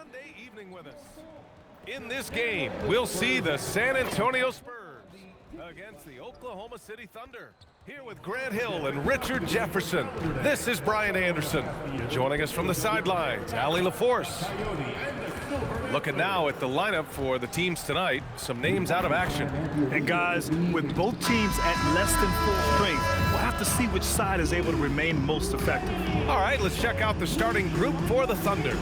Sunday evening with us. In this game, we'll see the San Antonio Spurs against the Oklahoma City Thunder. Here with Grant Hill and Richard Jefferson, this is Brian Anderson. Joining us from the sidelines, Allie LaForce. Looking now at the lineup for the teams tonight, some names out of action. And guys, with both teams at less than full strength, we'll have to see which side is able to remain most effective. All right, let's check out the starting group for the Thunder.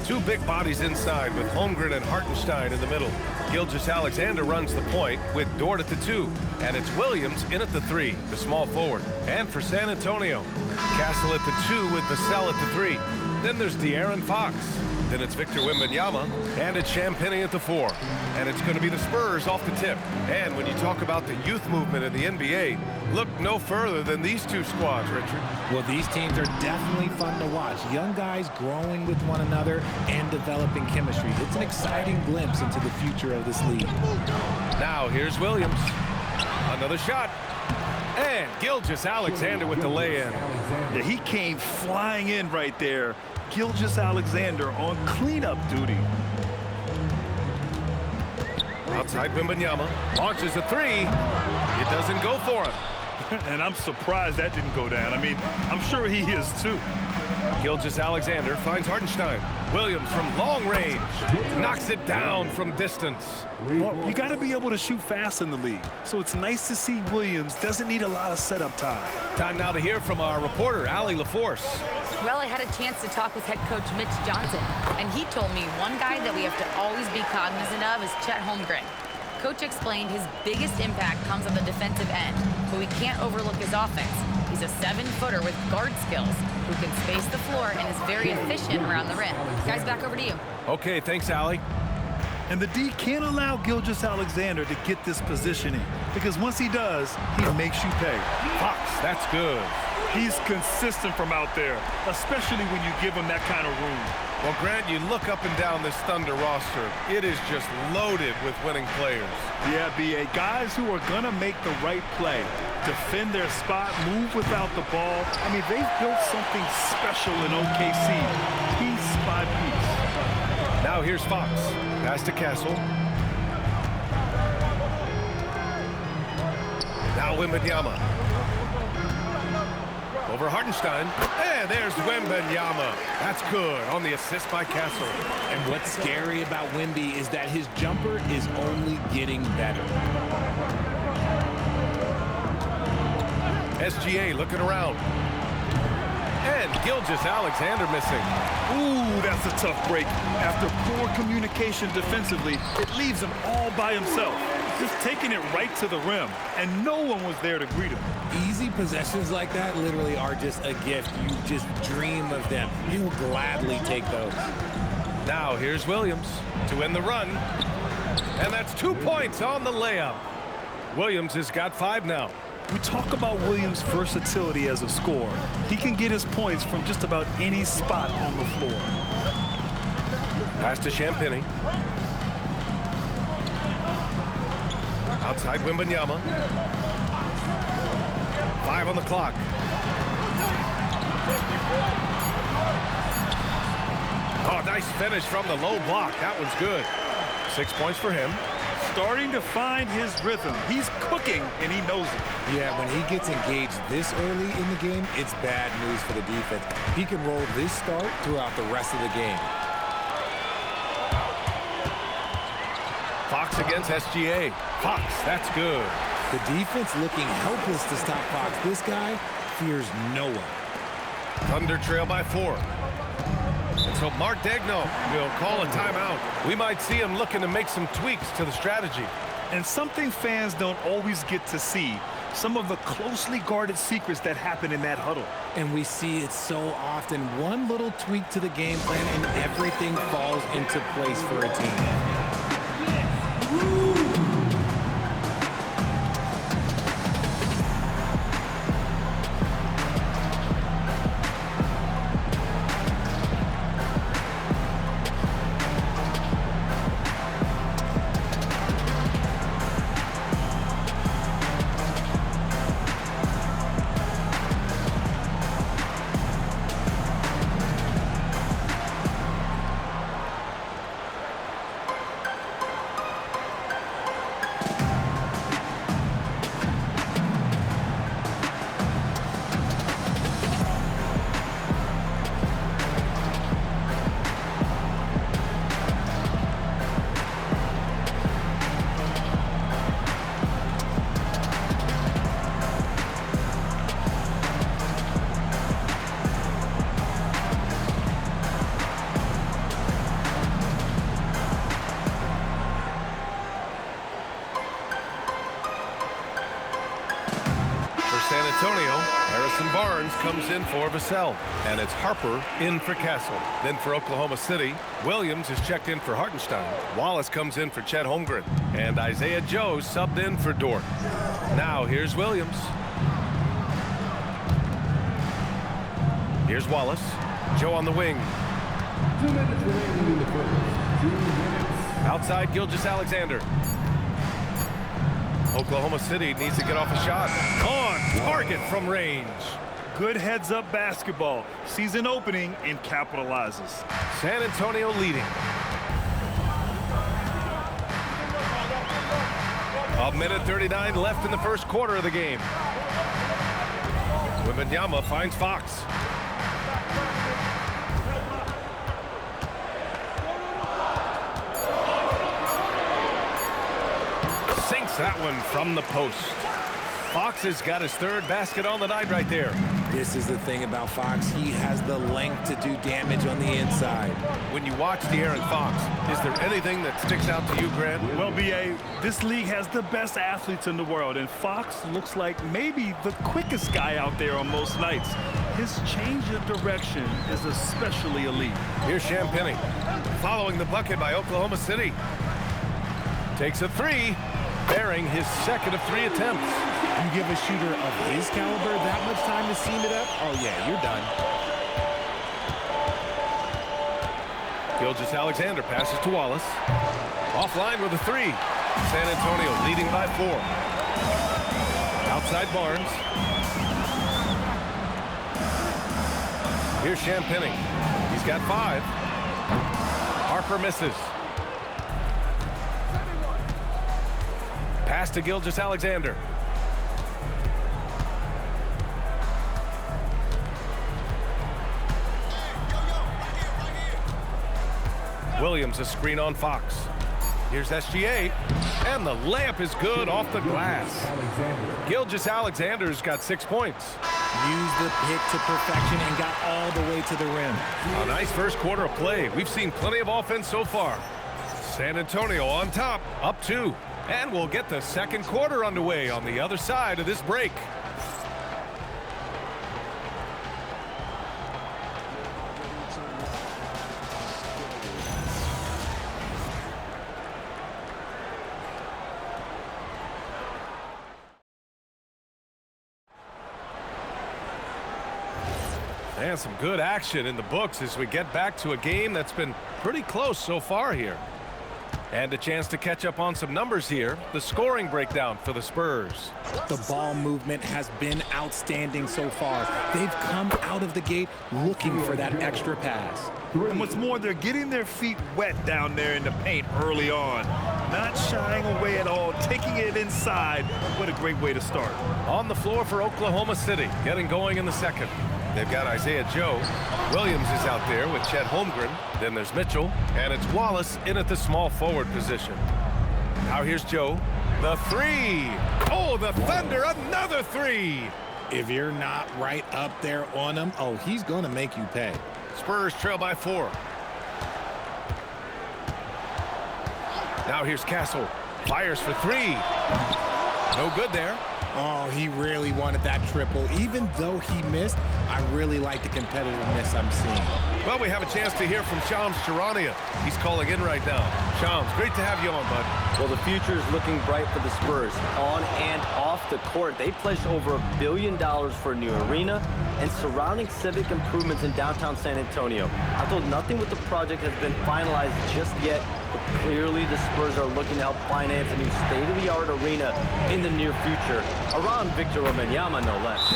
Two big bodies inside with Holmgren and Hartenstein in the middle. Gilgeous-Alexander runs the point with Dort at the 2. And it's Williams in at the 3, the small forward. And for San Antonio, Castle at the 2 with Vassell at the 3. Then there's De'Aaron Fox. Then it's Victor Wembanyama, and it's Champagnie at the 4. And it's going to be the Spurs off the tip. And when you talk about the youth movement in the NBA, look no further than these two squads, Richard. Well, these teams are definitely fun to watch. Young guys growing with one another and developing chemistry. It's an exciting glimpse into the future of this league. Now here's Williams. Another shot. And Gilgeous-Alexander with the lay-in. Yeah, he came flying in right there. Gilgeous-Alexander on cleanup duty. Outside Wembanyama, launches a 3. It doesn't go for him. And I'm surprised that didn't go down. I mean, I'm sure he is too. Gilgeous-Alexander finds Hartenstein. Williams from long range knocks it down from distance. Well, you got to be able to shoot fast in the league. So it's nice to see Williams doesn't need a lot of setup time. Time now to hear from our reporter, Allie LaForce. Well, I had a chance to talk with head coach Mitch Johnson, and he told me one guy that we have to always be cognizant of is Chet Holmgren. Coach explained his biggest impact comes on the defensive end, but we can't overlook his offense. He's a 7-footer with guard skills who can space the floor and is very efficient around the rim. Guys, back over to you. Okay, thanks, Allie. And the D can't allow Gilgeous-Alexander to get this positioning, because once he does, he makes you pay. Fox, that's good. He's consistent from out there, especially when you give him that kind of room. Well, Grant, you look up and down this Thunder roster. It is just loaded with winning players. Yeah, B.A. Guys who are going to make the right play, defend their spot, move without the ball. I mean, they've built something special in OKC. Piece by piece. Now here's Fox. Pass to Castle. Now Wembanyama. Over Hartenstein. And there's Wembanyama. That's good on the assist by Castle. And what's scary about Wemby is that his jumper is only getting better. SGA looking around. And Gilgeous-Alexander missing. Ooh, that's a tough break. After poor communication defensively, it leaves him all by himself. Just taking it right to the rim, and no one was there to greet him. Easy possessions like that literally are just a gift. You just dream of them. You will gladly take those. Now here's Williams to end the run. And that's 2 points on the layup. Williams has got 5 now. We talk about Williams' versatility as a scorer. He can get his points from just about any spot on the floor. Pass to Champagnie. Outside Wembanyama. 5 on the clock. Oh, nice finish from the low block. That one's good. 6 points for him. Starting to find his rhythm. He's cooking, and he knows it. Yeah, when he gets engaged this early in the game, it's bad news for the defense. He can roll this start throughout the rest of the game. Fox against SGA. Fox, that's good. The defense looking helpless to stop Fox. This guy fears no one. Thunder trail by 4. And so Mark Daigneault will call a timeout. We might see him looking to make some tweaks to the strategy. And something fans don't always get to see, some of the closely guarded secrets that happen in that huddle. And we see it so often. One little tweak to the game plan and everything falls into place for a team. Antonio, Harrison Barnes comes in for Vassell. And it's Harper in for Castle. Then for Oklahoma City, Williams is checked in for Hartenstein. Wallace comes in for Chet Holmgren. And Isaiah Joe subbed in for Dort. Now here's Williams. Here's Wallace. Joe on the wing. 2 minutes remaining in the first. 2 minutes. Outside Gilgeous-Alexander. Oklahoma City needs to get off a shot. On target from range. Good heads-up basketball. Sees an opening and capitalizes. San Antonio leading. A minute 39 left in the first quarter of the game. Wembanyama finds Fox. Sinks that one from the post. Fox has got his third basket on the night right there. This is the thing about Fox. He has the length to do damage on the inside. When you watch De'Aaron Fox, is there anything that sticks out to you, Grant? Well, B.A., this league has the best athletes in the world, and Fox looks like maybe the quickest guy out there on most nights. His change of direction is especially elite. Here's Champagny, following the bucket by Oklahoma City. Takes a three, bearing his second of 3 attempts. You give a shooter of his caliber that much time to seam it up, oh yeah, you're done. Gilgeous-Alexander passes to Wallace. Offline with a 3. San Antonio leading by 4. Outside Barnes. Here's Champagny. He's got 5. Harper misses. Pass to Gilgeous-Alexander. Williams a screen on Fox. Here's SGA. And the layup is good off the glass. Gilgeous-Alexander's got 6 points. Used the pick to perfection and got all the way to the rim. A nice first quarter of play. We've seen plenty of offense so far. San Antonio on top, up 2. And we'll get the second quarter underway on the other side of this break. And some good action in the books as we get back to a game that's been pretty close so far here. And a chance to catch up on some numbers here. The scoring breakdown for the Spurs. The ball movement has been outstanding so far. They've come out of the gate looking for that extra pass. And what's more, they're getting their feet wet down there in the paint early on. Not shying away at all, taking it inside. What a great way to start. On the floor for Oklahoma City, getting going in the second. They've got Isaiah Joe. Williams is out there with Chet Holmgren. Then there's Mitchell. And it's Wallace in at the small forward position. Now here's Joe. The 3. Oh, the Thunder, another 3. If you're not right up there on him, oh, he's going to make you pay. Spurs trail by 4. Now here's Castle. Fires for 3. No good there. Oh, he really wanted that triple. Even though he missed, I really like the competitiveness I'm seeing. Well, we have a chance to hear from Shams Charania. He's calling in right now. Shams, great to have you on, bud. Well, the future is looking bright for the Spurs. On and off the court, they pledged over $1 billion for a new arena and surrounding civic improvements in downtown San Antonio. Although nothing with the project has been finalized just yet, but clearly the Spurs are looking to help finance a new state-of-the-art arena in the near future, around Victor Wembanyama, no less.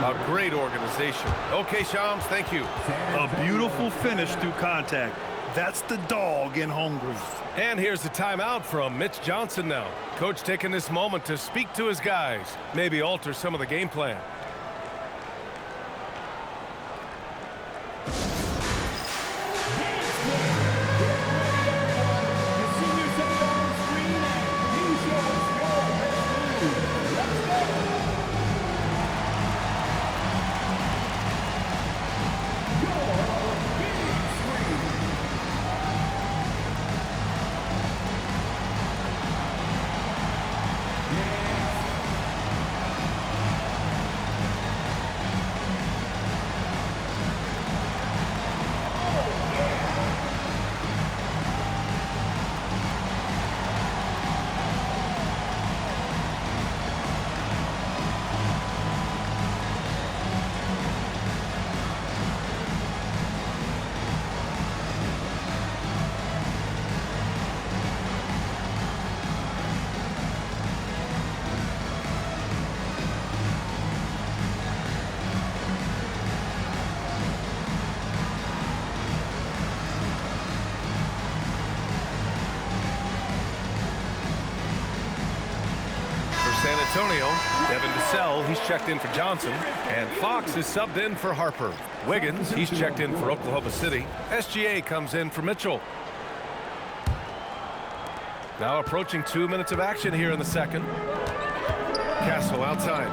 A great organization. Okay, Shams, thank you. A beautiful finish through contact. That's the dog in Holmgren. And here's the timeout from Mitch Johnson now. Coach taking this moment to speak to his guys, maybe alter some of the game plan. Antonio. Devin DeSell, he's checked in for Johnson. And Fox is subbed in for Harper. Wiggins, he's checked in for Oklahoma City. SGA comes in for Mitchell. Now approaching 2 minutes of action here in the second. Castle outside.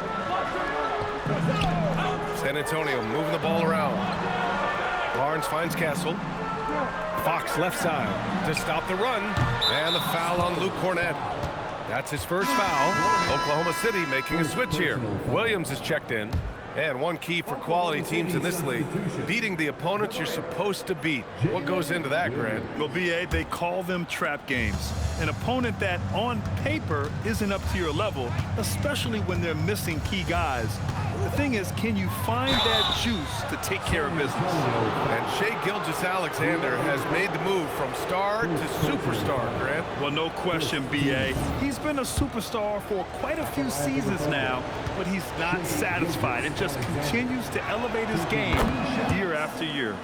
San Antonio moving the ball around. Barnes finds Castle. Fox left side to stop the run. And the foul on Luke Cornett. That's his first foul. Oklahoma City making a switch here. Williams is checked in. And one key for quality teams in this league, beating the opponents you're supposed to beat. What goes into that, Grant? Well, B.A., they call them trap games. An opponent that, on paper, isn't up to your level, especially when they're missing key guys. The thing is, can you find that juice to take care of business? And Shai Gilgeous-Alexander has made the move from star to superstar, Grant. Well, no question, B.A. He's been a superstar for quite a few seasons now, but he's not satisfied and just continues to elevate his game year after year.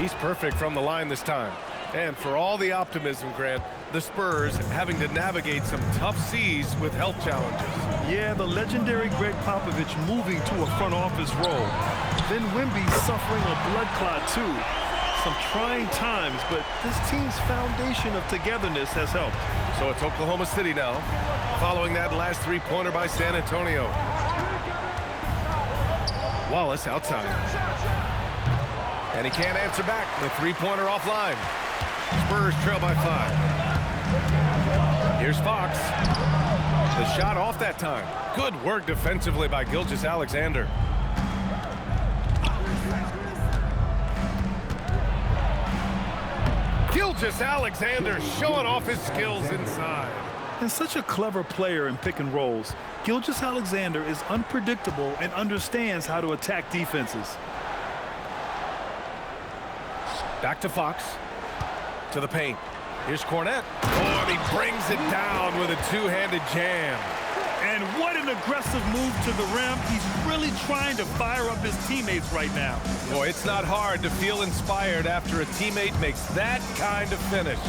He's perfect from the line this time. And for all the optimism, Grant, the Spurs having to navigate some tough seas with health challenges. Yeah, the legendary Greg Popovich moving to a front office role. Then Wemby suffering a blood clot too. Some trying times, but this team's foundation of togetherness has helped. So it's Oklahoma City now, following that last three-pointer by San Antonio. Wallace outside. And he can't answer back. The three-pointer offline. Spurs trail by 5. Here's Fox. The shot off that time. Good work defensively by Gilgeous-Alexander. Gilgeous-Alexander showing off his skills inside. And such a clever player in pick and rolls. Gilgeous-Alexander is unpredictable and understands how to attack defenses. Back to Fox. To the paint. Here's Cornett. Oh, and he brings it down with a two-handed jam. And what an aggressive move to the rim. He's really trying to fire up his teammates right now. Boy, it's not hard to feel inspired after a teammate makes that kind of finish.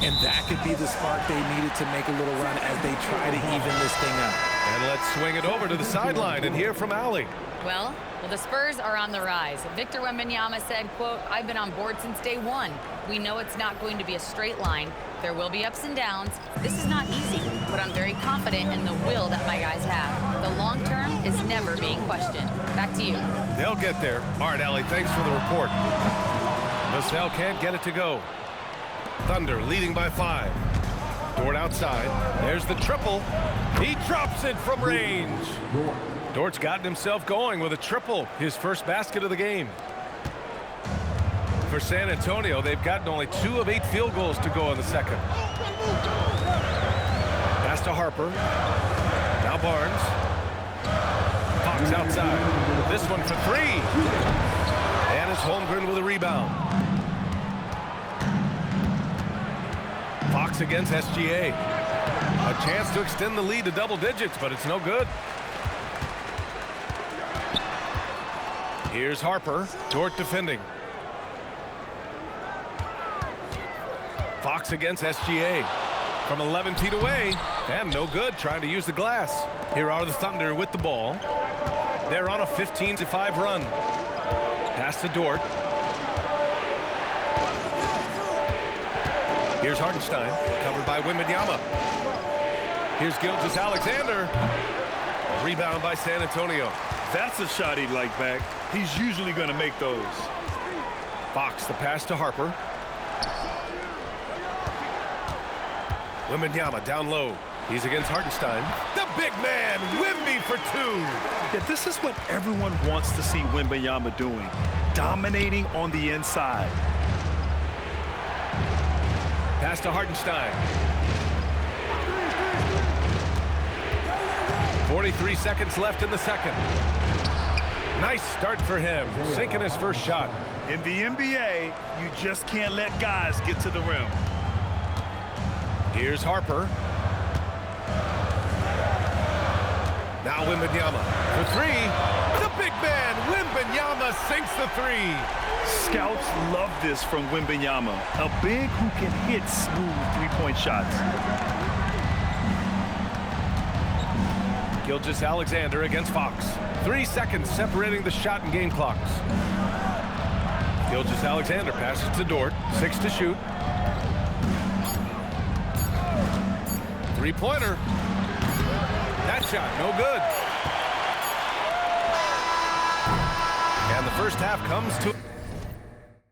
And that could be the spark they needed to make a little run as they try to even this thing up. And let's swing it over to the sideline and hear from Allie. Well, the Spurs are on the rise. Victor Wembanyama said, quote, "I've been on board since day one. We know it's not going to be a straight line. There will be ups and downs. This is not easy, but I'm very confident in the will that my guys have. The long term is never being questioned." Back to you. They'll get there. All right, Allie, thanks for the report. Vassell can't get it to go. Thunder leading by 5. Dort outside. There's the triple. He drops it from range. Dort's gotten himself going with a triple, his first basket of the game. For San Antonio, they've gotten only 2 of 8 field goals to go in the second. Pass to Harper. Now Barnes. Fox outside. This one for 3. And it's Holmgren with a rebound. Fox against SGA. A chance to extend the lead to double digits, but it's no good. Here's Harper. Dort defending. Fox against SGA. From 11 feet away. And no good, trying to use the glass. Here are the Thunder with the ball. They're on a 15-5 run. Pass to Dort. Here's Hartenstein, covered by Wembanyama. Here's Gilgeous-Alexander. Rebound by San Antonio. That's a shot he'd like back. He's usually going to make those. Fox, the pass to Harper. Wembanyama down low. He's against Hartenstein. The big man, Wemby for 2. Yeah, this is what everyone wants to see Wembanyama doing. Dominating on the inside. Pass to Hartenstein. 43 seconds left in the second. Nice start for him, sinking his first shot. In the NBA, you just can't let guys get to the rim. Here's Harper. Now Wembanyama for three. The big man, Wembanyama, sinks the three. Scouts love this from Wembanyama, a big who can hit smooth three-point shots. Gilgeous-Alexander against Fox. 3 seconds separating the shot and game clocks. Gilgeous-Alexander passes to Dort. 6 to shoot. Three-pointer. That shot, no good. And the first half comes to...